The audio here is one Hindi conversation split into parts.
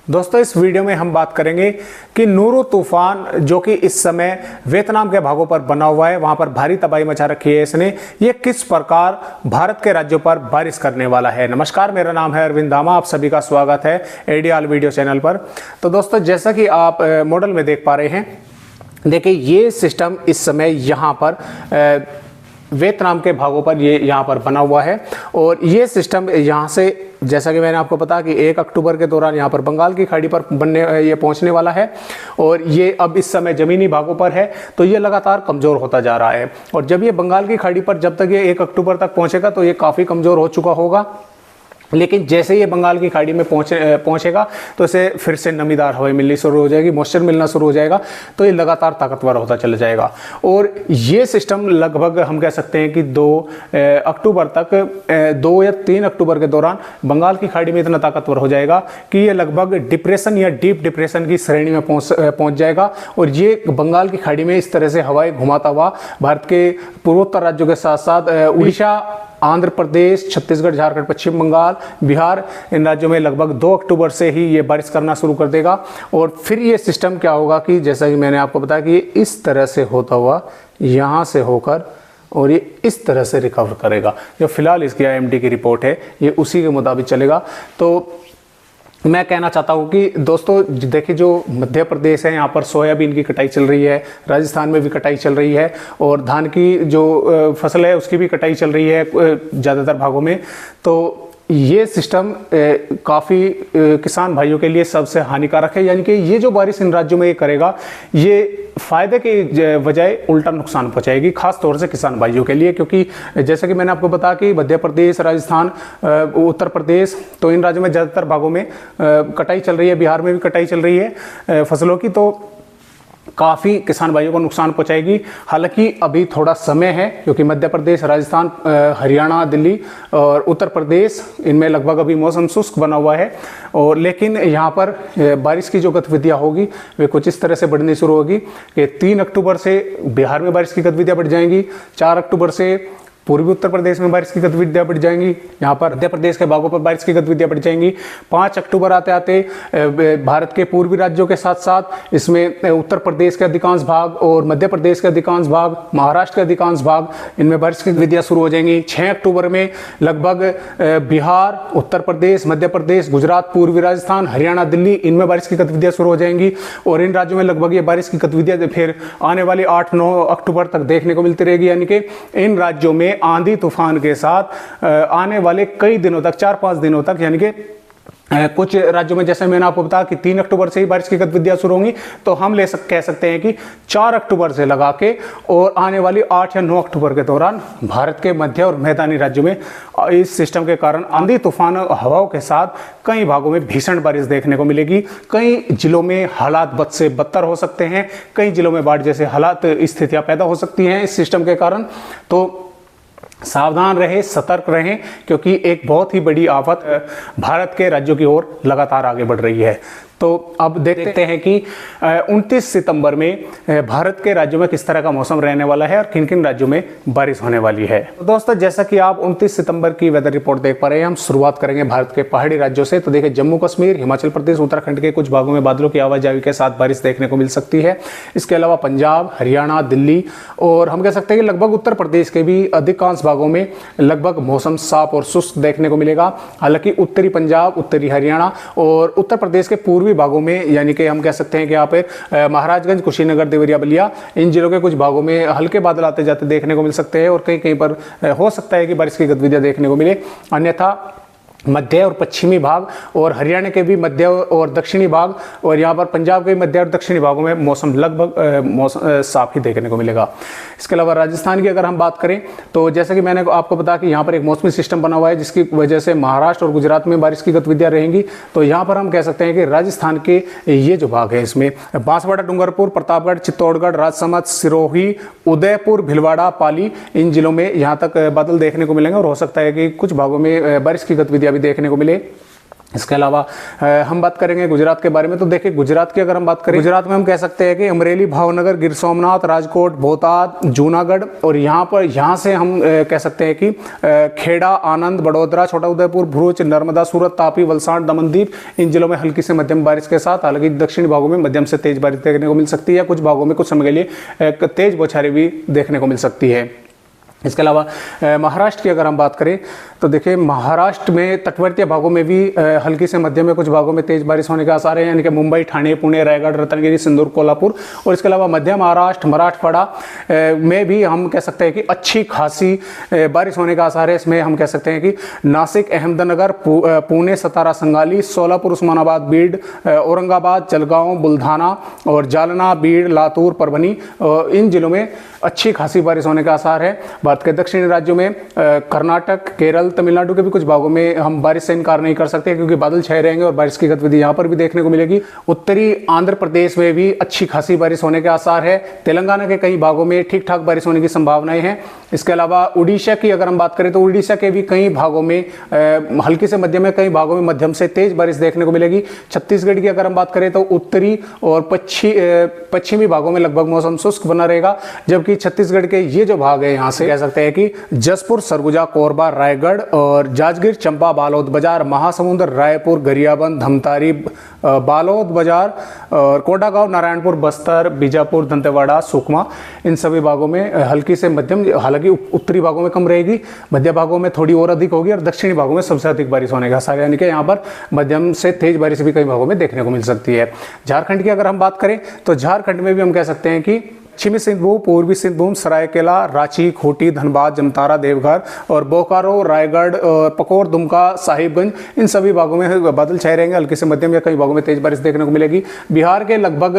दोस्तों इस वीडियो में हम बात करेंगे कि नूरू तूफान जो कि इस समय वियतनाम के भागों पर बना हुआ है, वहां पर भारी तबाही मचा रखी है इसने, ये किस प्रकार भारत के राज्यों पर बारिश करने वाला है। नमस्कार, मेरा नाम है अरविंद धामा, आप सभी का स्वागत है एडीआल वीडियो चैनल पर। तो दोस्तों जैसा कि आप मॉडल में देख पा रहे हैं, देखिए ये सिस्टम इस समय यहाँ पर वियतनाम के भागों पर ये यहाँ पर बना हुआ है और ये सिस्टम यहाँ से, जैसा कि मैंने आपको बताया कि 1 अक्टूबर के दौरान यहाँ पर बंगाल की खाड़ी पर ये पहुँचने वाला है और ये अब इस समय ज़मीनी भागों पर है, तो ये लगातार कमज़ोर होता जा रहा है। और जब ये बंगाल की खाड़ी पर जब तक ये 1 अक्टूबर तक पहुँचेगा तो ये काफ़ी कमज़ोर हो चुका होगा, लेकिन जैसे ये बंगाल की खाड़ी में पहुंचेगा तो इसे फिर से नमीदार हवाएं मिलनी शुरू हो जाएगी, मॉइस्चर मिलना शुरू हो जाएगा, तो ये लगातार ताकतवर होता चला जाएगा। और ये सिस्टम लगभग हम कह सकते हैं कि 2 अक्टूबर तक, 2 या 3 अक्टूबर के दौरान बंगाल की खाड़ी में इतना ताकतवर हो जाएगा कि ये लगभग डिप्रेशन या डीप डिप्रेशन की श्रेणी में पहुंच जाएगा और ये बंगाल की खाड़ी में इस तरह से हवाएं घुमाता हुआ भारत के पूर्वोत्तर राज्यों के साथ साथ उड़ीसा, आंध्र प्रदेश, छत्तीसगढ़, झारखंड, पश्चिम बंगाल, बिहार, इन राज्यों में लगभग 2 अक्टूबर से ही ये बारिश करना शुरू कर देगा। और फिर ये सिस्टम क्या होगा कि जैसा कि मैंने आपको बताया कि इस तरह से होता हुआ यहाँ से होकर और ये इस तरह से रिकवर करेगा। जो फिलहाल इसकी IMD की रिपोर्ट है ये उसी के मुताबिक चलेगा। तो मैं कहना चाहता हूँ कि दोस्तों देखिए, जो मध्य प्रदेश है यहाँ पर सोयाबीन की कटाई चल रही है, राजस्थान में भी कटाई चल रही है और धान की जो फसल है उसकी भी कटाई चल रही है ज़्यादातर भागों में। तो ये सिस्टम काफ़ी किसान भाइयों के लिए सबसे हानिकारक है, यानी कि ये जो बारिश इन राज्यों में ये करेगा ये फ़ायदे के बजाय उल्टा नुकसान पहुंचाएगी, खास तौर से किसान भाइयों के लिए। क्योंकि जैसे कि मैंने आपको बताया कि मध्य प्रदेश, राजस्थान, उत्तर प्रदेश, तो इन राज्यों में ज़्यादातर भागों में कटाई चल रही है, बिहार में भी कटाई चल रही है फसलों की, तो काफ़ी किसान भाइयों को नुकसान पहुंचाएगी। हालांकि अभी थोड़ा समय है क्योंकि मध्य प्रदेश, राजस्थान, हरियाणा, दिल्ली और उत्तर प्रदेश, इनमें लगभग अभी मौसम शुष्क बना हुआ है। और लेकिन यहाँ पर बारिश की जो गतिविधियाँ होगी वे कुछ इस तरह से बढ़नी शुरू होगी कि 3 अक्टूबर से बिहार में बारिश की गतिविधियाँ बढ़ जाएंगी, 4 अक्टूबर से पूर्वी उत्तर प्रदेश में बारिश की गतिविधियाँ बढ़ जाएंगी, यहाँ पर मध्य प्रदेश के भागों पर बारिश की गतिविधियाँ बढ़ जाएंगी। 5 अक्टूबर आते आते भारत के पूर्वी राज्यों के साथ साथ इसमें उत्तर प्रदेश के अधिकांश भाग और मध्य प्रदेश के अधिकांश भाग, महाराष्ट्र के अधिकांश भाग, इनमें बारिश की गतिविधियाँ शुरू हो जाएंगी। 6 अक्टूबर में लगभग बिहार, उत्तर प्रदेश, मध्य प्रदेश, गुजरात, पूर्वी राजस्थान, हरियाणा, दिल्ली, इनमें बारिश की गतिविधियाँ शुरू हो जाएंगी और इन राज्यों में लगभग ये बारिश की गतिविधियाँ फिर आने वाली 8-9 अक्टूबर तक देखने को मिलती रहेगी। यानी कि इन राज्यों में आंधी तूफान के साथ आने वाले कई दिनों तक, 4-5 दिनों तक, यानी कि कुछ राज्यों में जैसे मैंने आपको बताया कि 3 अक्टूबर से ही बारिश की गतिविधियां शुरू होंगी, तो हम कह सकते हैं कि 4 अक्टूबर से लगा के और आने वाली 8 या 9 अक्टूबर के दौरान भारत के मध्य और मैदानी राज्यों में इस सिस्टम के कारण आंधी तूफान और हवाओं के साथ कई भागों में भीषण बारिश देखने को मिलेगी। कई जिलों में हालात बद से बदतर हो सकते हैं, कई जिलों में बाढ़ जैसे हालात, स्थितियां पैदा हो सकती हैं इस सिस्टम के कारण। तो सावधान रहें, सतर्क रहें, क्योंकि एक बहुत ही बड़ी आफत भारत के राज्यों की ओर लगातार आगे बढ़ रही है। तो अब देखते हैं कि 29 सितंबर में भारत के राज्यों में किस तरह का मौसम रहने वाला है और किन किन राज्यों में बारिश होने वाली है। तो दोस्तों जैसा कि आप 29 सितंबर की वेदर रिपोर्ट देख पा रहे हैं, हम शुरुआत करेंगे भारत के पहाड़ी राज्यों से। तो देखिए, जम्मू कश्मीर, हिमाचल प्रदेश, उत्तराखंड के कुछ भागों में बादलों की आवाजाही के साथ बारिश देखने को मिल सकती है। इसके अलावा पंजाब, हरियाणा, दिल्ली और हम कह सकते हैं कि लगभग उत्तर प्रदेश के भी अधिकांश भागों में लगभग मौसम साफ और शुष्क देखने को मिलेगा। हालांकि उत्तरी पंजाब, उत्तरी हरियाणा और उत्तर प्रदेश के पूर्वी भागों में, यानी कि हम कह सकते हैं कि यहाँ पे महाराजगंज, कुशीनगर, देवरिया, बलिया, इन जिलों के कुछ भागों में हल्के बादल आते जाते देखने को मिल सकते हैं और कहीं कहीं पर हो सकता है कि बारिश की गतिविधियां देखने को मिले। अन्यथा मध्य और पश्चिमी भाग और हरियाणा के भी मध्य और दक्षिणी भाग और यहाँ पर पंजाब के मध्य और दक्षिणी भागों में मौसम लगभग साफ ही देखने को मिलेगा। इसके अलावा राजस्थान की अगर हम बात करें तो जैसे कि मैंने आपको बताया कि यहाँ पर एक मौसमी सिस्टम बना हुआ है जिसकी वजह से महाराष्ट्र और गुजरात में बारिश की गतिविधियाँ रहेंगी। तो यहाँ पर हम कह सकते हैं कि राजस्थान के ये जो भाग है इसमें बांसवाड़ा, डूंगरपुर, प्रतापगढ़, चित्तौड़गढ़, राजसमंद, सिरोही, उदयपुर, भीलवाड़ा, पाली, इन जिलों में यहाँ तक बादल देखने को मिलेंगे और हो सकता है कि कुछ भागों में बारिश की गतिविधियाँ भी देखने को मिले। इसके अलावा हम बात करेंगे गुजरात के बारे में। तो देखिए गुजरात की अगर हम बात करें, गुजरात में हम कह सकते हैं कि अमरेली, भावनगर, गिर सोमनाथ, राजकोट, बोटाद, जूनागढ़ और यहाँ से हम कह सकते हैं कि खेड़ा, आनंद, बड़ोदरा, छोटा उदयपुर, भरूच, नर्मदा, सूरत, तापी, वलसाड़, दमनदीप, इन जिलों में हल्की से मध्यम बारिश के साथ, हालांकि दक्षिणी भागों में मध्यम से तेज बारिश देखने को मिल सकती है। कुछ भागों में कुछ समय के लिए तेज बौछारें भी देखने को मिल सकती है। इसके अलावा महाराष्ट्र की अगर हम बात करें तो देखिए महाराष्ट्र में तटवर्तीय भागों में भी हल्की से मध्यम में कुछ भागों में तेज बारिश होने के आसार हैं, यानी कि मुंबई, ठाणे, पुणे, रायगढ़, रत्नागिरी, सिंदूर, कोल्हापुर। और इसके अलावा मध्य महाराष्ट्र, मराठवाड़ा में भी हम कह सकते हैं कि अच्छी खासी बारिश होने का आसार है। इसमें हम कह सकते हैं कि नासिक, अहमदनगर, पुणे, सतारा, संगाली, सोलापुर, उस्मानाबाद, बीड, औरंगाबाद, जलगांव, बुल्धाना और जालना, बीड़, लातूर, परभनी, इन जिलों में अच्छी खासी बारिश होने का आसार है। भारत के दक्षिणी राज्यों में कर्नाटक, केरल, तमिलनाडु के भी कुछ भागों में हम बारिश से इनकार नहीं कर सकते, क्योंकि बादल छाए रहेंगे और बारिश की गतिविधि यहाँ पर भी देखने को मिलेगी। उत्तरी आंध्र प्रदेश में भी अच्छी खासी बारिश होने के आसार है। तेलंगाना के कई भागों में ठीक ठाक बारिश होने की संभावनाएं हैं। इसके अलावा उड़ीसा की अगर हम बात करें तो उड़ीसा के भी कई भागों में हल्की से मध्यम में, कई भागों में मध्यम से तेज बारिश देखने को मिलेगी। छत्तीसगढ़ की अगर हम बात करें तो उत्तरी और पश्चिमी भागों में लगभग मौसम शुष्क बना रहेगा, जबकि छत्तीसगढ़ के ये जो भाग है यहाँ से कह सकते हैं कि जसपुर, सरगुजा, कोरबा, रायगढ़ और जांजगीर, चंपा, बालोद बाजार, महासमुंद, रायपुर, गरियाबंद, धमतारी, बालोद बाजार और कोंडागांव, नारायणपुर, बस्तर, बीजापुर, दंतेवाड़ा, सुकमा, इन सभी भागों में हल्की से मध्यम, हालांकि उत्तरी भागों में कम रहेगी, मध्य भागों में थोड़ी और अधिक होगी और दक्षिणी भागों में सबसे अधिक बारिश होने का आसार है, यानी कि यहाँ पर मध्यम से तेज बारिश भी कई भागों में देखने को मिल सकती है। झारखंड की अगर हम बात करें तो झारखंड में भी हम कह सकते हैं कि पश्चिमी सिंहभूम, पूर्वी सिंहभूम, सरायकेला, रांची, खूंटी, धनबाद, जमतारा, देवघर और बोकारो, रायगढ़, पकोर, दुमका, साहिबगंज, इन सभी भागों में बादल छाए रहेंगे। हल्की से मध्यम या कई भागों में तेज बारिश देखने को मिलेगी। बिहार के लगभग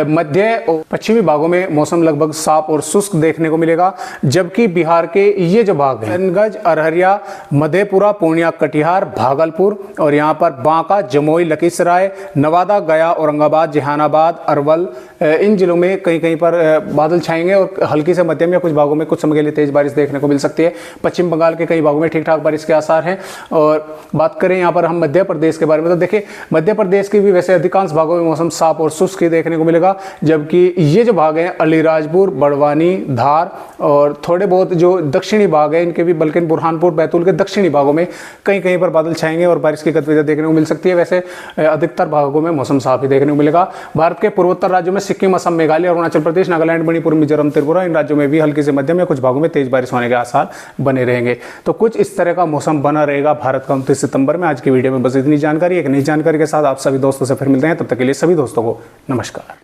मध्य और पश्चिमी भागों में मौसम लगभग साफ और शुष्क देखने को मिलेगा, जबकि बिहार के ये जो भाग हैं किशनगंज, अररिया, मधेपुरा, पूर्णिया, कटिहार, भागलपुर और यहाँ पर बांका, जमुई, लखीसराय, नवादा, गया, औरंगाबाद, जहानाबाद, अरवल, इन जिलों में कहीं कहीं पर बादल छाएंगे और हल्की से मध्यम या कुछ भागों में कुछ समय के लिए तेज बारिश देखने को मिल सकती है। पश्चिम बंगाल के कई भागों में ठीक ठाक बारिश के आसार हैं। और बात करें यहाँ पर हम मध्य प्रदेश के बारे में तो देखिए मध्य प्रदेश की भी वैसे अधिकांश भागों में मौसम साफ और शुष्क ही देखने को मिलेगा, जबकि ये जो भाग हैं अलीराजपुर, बड़वानी, धार और थोड़े बहुत जो दक्षिणी भाग है इनके भी, बल्कि बुरहानपुर, बैतूल के दक्षिणी भागों में कहीं कहीं पर बादल छाएंगे और बारिश की गतिविधियां देखने को मिल सकती है। वैसे अधिकतर भागों में मौसम साफ ही देखने को मिलेगा। भारत के पूर्वोत्तर राज्यों में सिक्किम, असम, मेघालय, अरुणाचल प्रदेश, नागालैंड, मणिपुर, मिजोरम, त्रिपुरा, इन राज्यों में भी हल्की से मध्यम या कुछ भागों में तेज बारिश होने के आसार बने रहेंगे। तो कुछ इस तरह का मौसम बना रहेगा भारत का 29 सितंबर में। आज की वीडियो में बस इतनी जानकारी, एक नई जानकारी के साथ आप सभी दोस्तों से फिर मिलते हैं। तब तक के लिए सभी दोस्तों को नमस्कार।